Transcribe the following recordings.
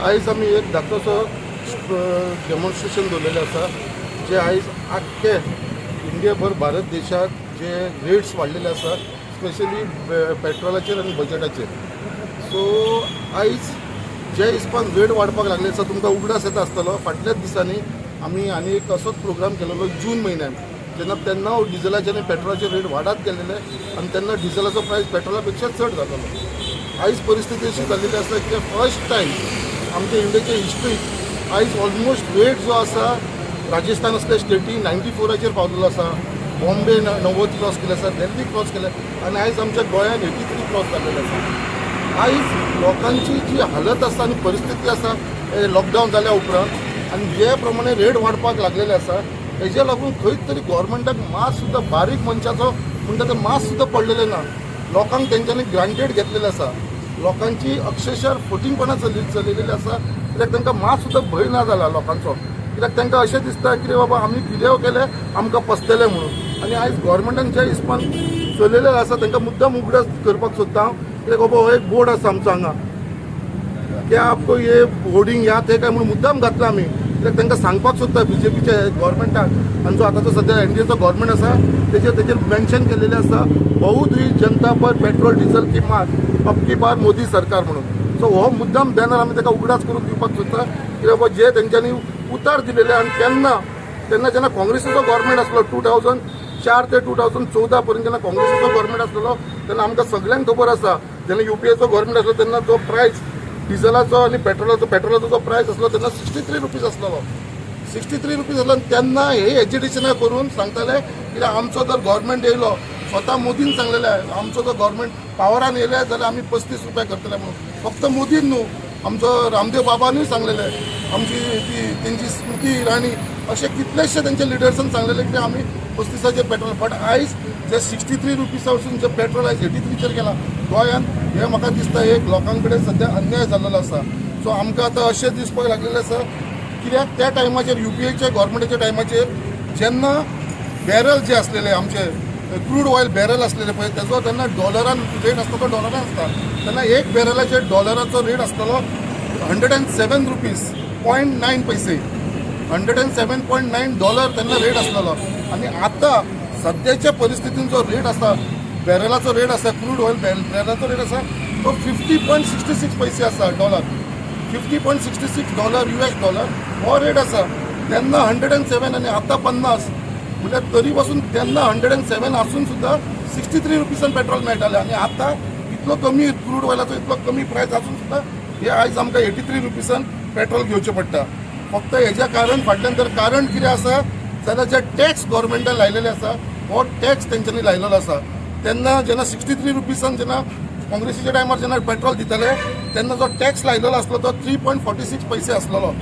आयज आमी एक धाकटोसो डेमॉन्स्ट्रेशन दवरलेलें आसा जे आयज आख्खे इंडियाभर भारत देशात जे रेट्स वाडलेले आसा स्पेशली पेट्रोलाचेर आनी बजेटाचेर. सो आयज जे हिसपान रेट वाडपाक लागले आसा तुमकां उगडास येता आसतलो. फाटल्याच दिसांनी आमी आनी एक असोच प्रोग्राम केलेलो जून म्हयन्यात जेन्ना तेन्ना डिझेलाचे आनी पेट्रोलाचे रेट वाडत गेलेले आनी तेन्ना डिझेलाचो प्रायस पेट्रोला पेक्षा चड जातालो. आयज परिस्थिती अशी जाल्लेली आसा की फर्स्ट टायम आमच्या इंडियाचे हिस्ट्रीक आयज ऑलमोस्ट रेट जो आसा राजस्थान असल्या स्टेटी 94 पावलेलो आसा. बॉम्बे 90 क्रॉस केले आसा, दिल्ली क्रॉस केले आनी आयज आमच्या गोंयांत 83 क्रॉस जाल्लेले आसा. आयज लोकांची जी हालत आसा आनी परिस्थिती आसा लॉकडावन जाल्या उपरांत आनी जे प्रमाणे रेट वाडपाक लागलेले आसा हेजे लागून खंयच तरी गोवोरमेंटाक मात सुद्दां बारीक मनशाचो म्हणटा ते मात सुद्दां पडलेले ना. लोकांक तेंच्यांनी ग्रांटेड घेतलेले आसा. लोकांची अक्षरशः फटींगपणां चलिल्ली आसा कित्याक तांकां मात सुद्दां भंय ना जाला लोकांचो. कित्याक तांकां अशें दिसता की बाबा आमी कितें केलें आमकां पसतलें म्हणून. आनी आयज गोवोरमेंटान ज्या हिसपान चलयलेलें आसा तांकां मुद्दाम उगडास करपाक सोदता हांव. कित्याक बाबा हो एक बोर्ड आसा आमचो हांगा क्या आपको ये होर्डिंग या ते काय म्हणून मुद्दाम घातला आमी. कित्याक तांकां सांगपाक सोदता बीजेपीच्या गोवोरमेंटाक आनी जो आतांचो सद्या एनडीएचो गोवोरमेंट आसा तेजेर मेन्शन केलेलें आसा बहुत ही जनता पर पेट्रोल डिझेल किंमत अब की बार मोदी सरकार म्हणून. सो हो मुद्दाम बॅनर आमी ताका उगडास करून दिवपाक सोदता की बाबा जे तेंच्यांनी उतार दिलेले आनी तेन्ना जेन्ना काँग्रेसीचो गोवोरमेंट आसलो 2004 ते 2014 पर्यंत जेन्ना काँग्रेसीचो गोवोरमेंट आसलो तेन्ना आमकां सगळ्यांक खबर आसा जेन्ना युपीएचो गोवोरमेंट आसलो तेन्ना तो प्रायस डिझेलाचो आनी पेट्रोलाचो जो प्रायस आसलो तेन्ना 63 रुपीज आसलो. 63 रुपीज आसलो आनी तेन्ना हे एजिटेशनां करून सांगताले कित्याक आमचो जर गोवोरमेंट येयलो स्वता मोदीन सांगलेलें आमचो जर गोवोरमेंट पावरान येयले जाल्यार आमी 35 रुपया करतले म्हणून. फक्त मोदीन न्हू आमचो रामदेव बाबानूय सांगलेलें आमची तेंची स्मृती इराणी अशे कितलेशे तेंचे लिडर्सान सांगलेले की आमी 35 पेट्रोल. बट आयज जे 63 रुपीज वचून जे पेट्रोल आयज 83 केला गोंयांत हे म्हाका दिसता एक लोकां कडेन सद्या अन्याय जाल्लो आसा. सो आमकां आतां अशें दिसपाक लागलेलें आसा कित्याक त्या टायमाचेर युपीएच्या गोवोरमेंटाच्या टायमाचेर जेन्ना बॅरल जे आसलेले आमचे क्रूड ऑयल बॅरल आसलेले पळय तेजो तेन्ना डॉलरान रेट आसता तो डॉलरान आसता. तेन्ना एक बॅरलाचेर डॉलराचो रेट आसतलो 107 रुपीज 0.9 पैसे. 107.9 डॉलर तेन्ना रेट आसलेलो. आनी आतां सद्याच्या परिस्थितीन जो रेट आसा बॅरलाचो रेट आसा क्रूड ऑयल बॅरलाचो रेट आसा तो 50.66 पैसे आसा डॉलर. 50.66 डॉलर US डॉलर हो रेट आसा. तेन्ना 107 आनी आतां 50 म्हणल्यार तरी पासून तेन्ना 107 आसून सुद्दां 63 रुपीजान पेट्रोल मेळटालें आनी आतां इतलो कमी क्रूड ऑयलाचो इतलो कमी प्रायस आसून सुद्दां हे आयज आमकां 83 रुपीजान पेट्रोल घेवचें पडटा. फक्त हेजें कारण फाटल्यान जर कारण कितें आसा जाल्यार जे टॅक्स गोवोरमेंटान लायलेले आसा हो टॅक्स तेंच्यांनी लायलेलो आसा. तेन्ना जेन्ना 63 रुपीजान जेन्ना काँग्रेसीच्या टायमार जेन्ना पेट्रोल दिताले तेन्ना जो टॅक्स लायलेलो आसलो तो 3.46 पैसे आसलेलो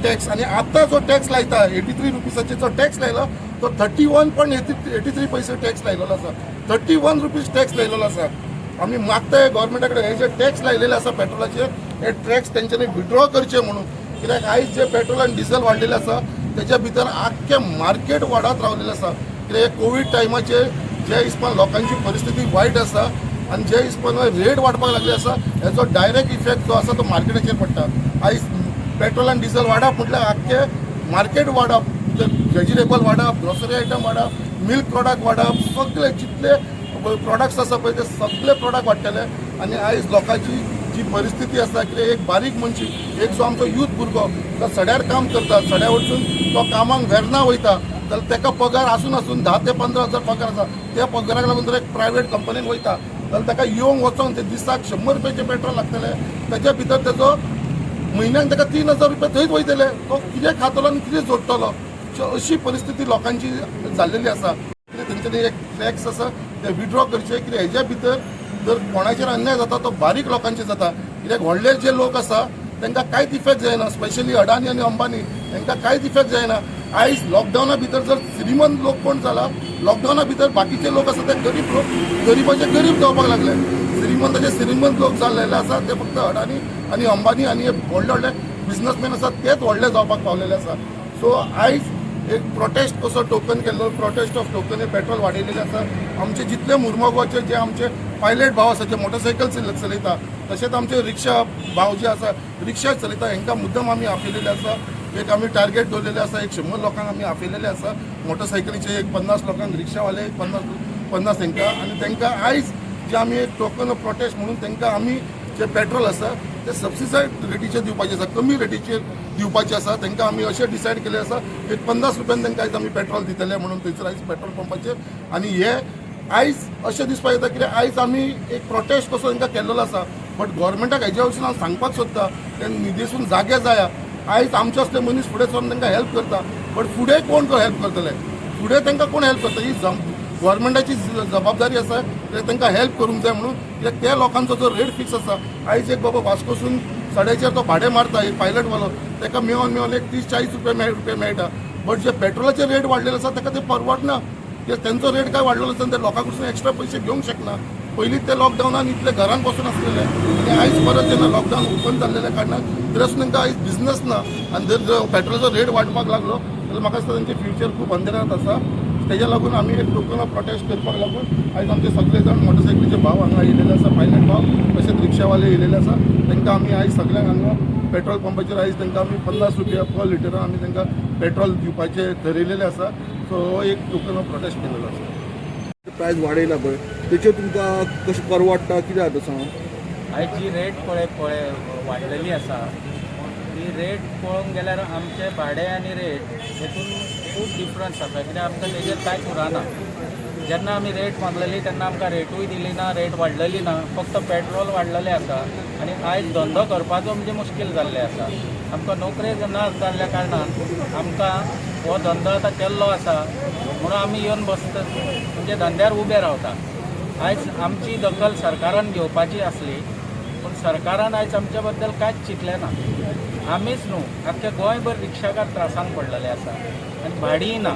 टॅक्स. आनी आतां जो टॅक्स लायता 83 रुपीजाचेर जो टॅक्स लायला तो 31.83 पैसे टॅक्स लायलेलो आसा. 31 रुपीज टॅक्स लायलेलो आसा. आमी मागताय गोवोरमेंटा कडेन हे जे टॅक्स लायलेले आसा पेट्रोलाचेर हे टॅक्स तेंच्यांनी विड्रॉ करचे म्हणून. कित्याक आयज जे पेट्रोल आनी डिझेल वाडलेले आसा तेच्या भितर आख्खें मार्केट वाडत रावलेलें आसा. कित्याक कोवीड टायमाचेर जे हिसपान लोकांची परिस्थिती वायट आसा आनी जे हिसपान रेट वाडपाक लागले आसा हेजो डायरेक्ट इफेक्ट जो आसा तो मार्केटाचेर पडटा. आयज पेट्रोल आनी डिझेल वाडप म्हटल्यार आख्खें मार्केट वाडप. व्हेजिटेबल वाडप, ग्रोसरी आयटम वाडप, मिल्क प्रॉडक्ट वाडप, सगळे जितले प्रॉडक्ट्स आसा पळय ते सगळे प्रॉडक्ट वाडटले. आनी आयज लोकांची जी परिस्थिती आसा कित्याक एक बारीक मनशी एक जो आमचो यूथ भुरगो तो सड्यार काम करता सड्या वचून तो कामाक वेर्ना वयता जाल्यार ताका पगार आसून 10 ते 15 हजार पगार आसा. त्या पगाराक लागून जर एक प्रायवेट कंपनीन वयता जाल्यार ताका येवंक वचोंक ते दिसाक 100 रुपयाचें पेट्रोल लागतले. ताच्या भितर तेजो म्हयन्याक ताका 3000 रुपया थंयच वयतले. तो कितें खातलो आनी कितें जोडटलो अशी परिस्थिती लोकांची जाल्लेली आसा. तेंच्यांनी एक टॅक्स आसा ते विड्रॉ करचे कित्याक हेज्या भितर जर कोणाचेर अन्याय जाता तो बारीक लोकांचेर जाता. कित्याक व्हडले जे लोक आसा तांकां कांयच इफेक्ट जायना. स्पेशली अडानी आनी अंबानी तांकां कांयच इफेक्ट जायना. आयज लॉकडावना भितर जर श्रीमंत लोक कोण जाला लॉकडावना भितर बाकीचे लोक आसा ते गरीब लोक गरीबाचे गरीब जावपाक लागले. श्रीमंताचे श्रीमंत लोक जाल्लेले आसा ते फक्त अडानी आनी अंबानी आनी व्हडले व्हडले बिझनसमॅन आसा तेच व्हडले जावपाक पावलेले आसा. सो आयज एक प्रोटेस्ट कसो टोकन केल्लो प्रोटेस्ट ऑफ टोकन हे पेट्रोल वाडयलेलें आसा आमचे जितले मुर्मगांवचे जे आमचे पायलट भाव आसा जे मोटरसायकल चलयता तशेंच आमचे रिक्षा भाव जे आसा रिक्षा चलयता हांकां मुद्दम आमी आपयलेले आसा एक आमी टार्गेट दवरलेले आसा 100 लोकांक आमी आपयलेले आसा मोटरसायकलीचे एक 50 लोकांक रिक्षावाले एक 50 तांकां आनी तांकां आयज जे आमी एक टोकन ऑफ प्रोटेस्ट म्हणून तांकां आमी जे पेट्रोल आसा ते सबसिडायड रेटीचेर दिवपाचे आसा कमी रेटीचेर दिवपाचे आसा तांकां आमी अशें डिसायड केले आसा एक 50 रुपयान तांकां आयज आमी पेट्रोल दितले म्हणून थंयसर आयज पेट्रोल पंपाचेर आनी हे आयज अशें दिसपाक येता कित्याक आयज आमी एक प्रोटेस्ट कसो तांकां केल्लो आसा बट गोवोरमेंटाक हेजे वरसून हांव सांगपाक सोदता ते निधीसून जागे जाया आयज आमचे असले मनीस फुडें सरून तांकां हेल्प करता बट फुडें कोण तो हेल्प करतले फुडें तांकां कोण हेल्प करता ही गोवोरमेंटाची जबाबदारी आसा ते तांकां हेल्प करूंक जाय म्हणून कित्याक त्या लोकांचो जो रेट फिक्स आसा आयज एक बाबा वास्कोसून सड्याचेर तो भाडें मारता एक पायलटवालो ताका मेळोन एक 30-40 रुपया मेळटा बट जे पेट्रोलाचे रेट वाडलेले आसा ताका ते परवडना कित्याक तेंचो रेट काय वाडलेलो आसा ते लोकां कडसून एक्स्ट्रा पयशे घेवंक शकना पयलीं ते लॉकडावनान इतले घरान बसून आसलेले आनी आयज परत जेन्ना लॉकडावन ओपन जाल्लेल्या कारणान तेन्ना तांकां आयज बिझनस ना आनी जर पेट्रोलाचो रेट वाडपाक लागलो जाल्यार म्हाका दिसता तांचें फ्युचर खूब अंधेरात आसा तेज्या लागून आमी एक टोकन ऑफ प्रोटेस्ट करपाक लागून आयज आमचे सगळे जाण मोटरसायकलीचे भाव हांगा येयलेले आसा पायलट भाव तशेंच रिक्षावाले येयलेले आसा तांकां आमी आयज सगळ्यांक हांगा पेट्रोल पंपाचेर आयज तांकां आमी 50 रुपया पर लिटरान आमी तांकां पेट्रोल दिवपाचे ठरयलेले आसा सो हो एक टोकन ऑफ प्रोटेस्ट केलेलो आसा प्रायस वाडयला पळय तेचेर तुमकां कशें परवडटा कितें जाता सांग आयज जी रेट पळय वाडलेली आसा ती रेट पळोवंक गेल्यार आमचे भाडें आनी रेट हेतून खूब डिफरन्स आसा कित्याक आमकां तेजेर कांयच उरना जेन्ना आमी रेट मागलेली तेन्ना आमकां रेटूय दिली ना रेट वाडलेली ना फक्त पेट्रोल वाडलेलें आसा आनी आयज धंदो करपाचो म्हणजे मुश्कील जाल्लें आसा आमकां नोकरेक ना जाल्ल्या कारणान आमकां हो धंदो आतां केल्लो आसा म्हणून आमी येवन बसता म्हणजे धंद्यार उबे रावता आयज आमची दखल सरकारान घेवपाची आसली पूण सरकारान आयज आमच्या बद्दल कांयच चिंतलें ना आमीच न्हू आख्खे गोंयभर रिक्षाकार त्रासान पडलेले आसा आनी भाडीय ना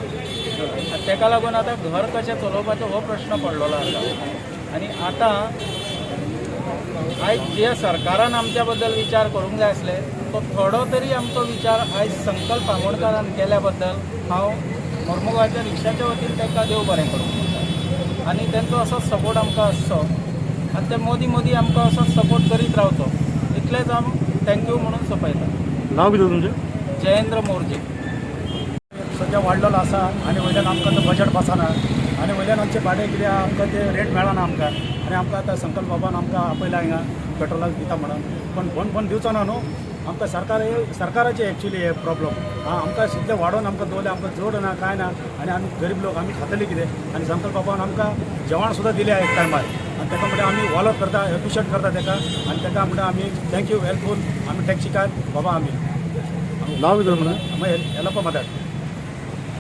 तेका लागून आतां घर कशें चलोवपाचो हो प्रश्न पडलेलो आसा आनी आतां आयज जे सरकारान आमच्या बद्दल विचार करूंक जाय आसले तो थोडो तरी आमचो विचार आयज संकल्प आमोणकारान केल्या बद्दल हांव मोर्मुगांवच्या रिक्षाच्या वतीन तांकां देव बरें करूं आनी तेंचो असोच सपोर्ट आमकां आसचो आनी ते मोदी आमकां असोच सपोर्ट करीत रावचो इतलेंच हांव थँक्यू म्हणून सोंपयता नांव कितें तुमचें जयेंद्र मोर्जे सद्या वाडलेलो आसा आनी वयल्यान आमकां तो बजेट बसना आनी वयल्यान आमचे भाडें कितें आमकां ते रेट मेळना आमकां आनी आमकां आतां संकल्प बाबान आमकां आपयला हिंगा पेट्रोलाक दिता म्हणून पण बंद दिवचो ना न्हू आमकां सरकाराचे एक्चुली हे प्रॉब्लम आमकां सिद्धे वाडोवन आमकां दवरले आमकां जोड ना कांय ना आनी आमी गरीब लोक आमी खातले कितें आनी संकल्प बाबान आमकां जेवण सुद्दां दिलें एक टायमार आनी ताका म्हणटा आमी वॉलप करता एप्रिशिएट करता ताका आनी ताका म्हणटा आमी थँक्यू हेल्पफूल आमी टॅक्सीकार बाबा आमी नांव कितें म्हणून येलप्पा माताड